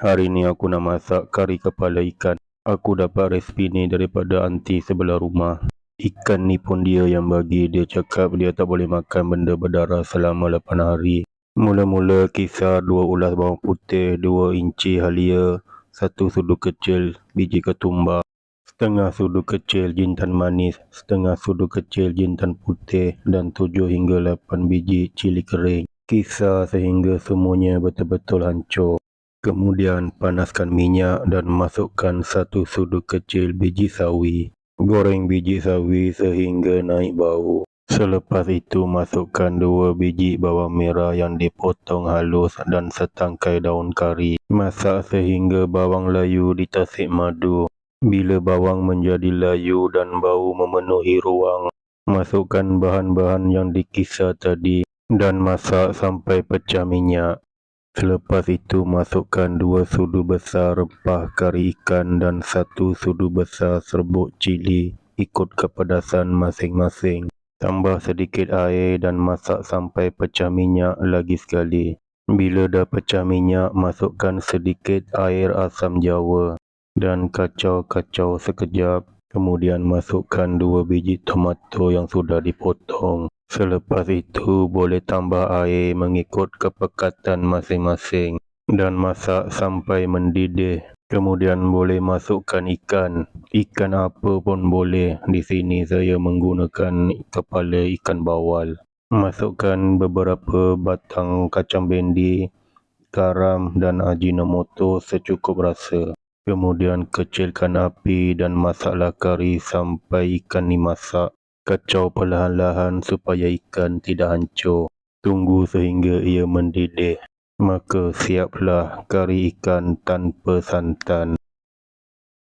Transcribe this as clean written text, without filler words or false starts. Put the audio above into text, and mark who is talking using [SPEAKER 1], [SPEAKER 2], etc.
[SPEAKER 1] Hari ni aku nak masak kari kepala ikan. Aku dapat resipi ni daripada anti sebelah rumah. Ikan ni pun dia yang bagi. Dia cakap dia tak boleh makan benda berdarah selama 8 hari. Mula-mula kisar 2 ulas bawang putih, 2 inci halia, 1 sudu kecil biji ketumbar, setengah sudu kecil jintan manis, setengah sudu kecil jintan putih dan 7 hingga 8 biji cili kering. Kisar sehingga semuanya betul-betul hancur. Kemudian panaskan minyak dan masukkan 1 sudu kecil biji sawi. Goreng biji sawi sehingga naik bau. Selepas itu masukkan 2 biji bawang merah yang dipotong halus dan setangkai daun kari. Masak sehingga bawang layu ditasik madu. Bila bawang menjadi layu dan bau memenuhi ruang, masukkan bahan-bahan yang dikisar tadi dan masak sampai pecah minyak. Selepas itu masukkan 2 sudu besar rempah kari ikan dan 1 sudu besar serbuk cili ikut kepedasan masing-masing. Tambah sedikit air dan masak sampai pecah minyak lagi sekali. Bila dah pecah minyak, masukkan sedikit air asam jawa dan kacau-kacau sekejap. Kemudian masukkan 2 biji tomato yang sudah dipotong. Selepas itu boleh tambah air mengikut kepekatan masing-masing dan masak sampai mendidih. Kemudian boleh masukkan ikan. Ikan apa pun boleh. Di sini saya menggunakan kepala ikan bawal. Masukkan beberapa batang kacang bendi, garam dan ajinomoto secukup rasa. Kemudian kecilkan api dan masaklah kari sampai ikan dimasak. Kacau perlahan-lahan supaya ikan tidak hancur. Tunggu sehingga ia mendidih. Maka siaplah kari ikan tanpa santan.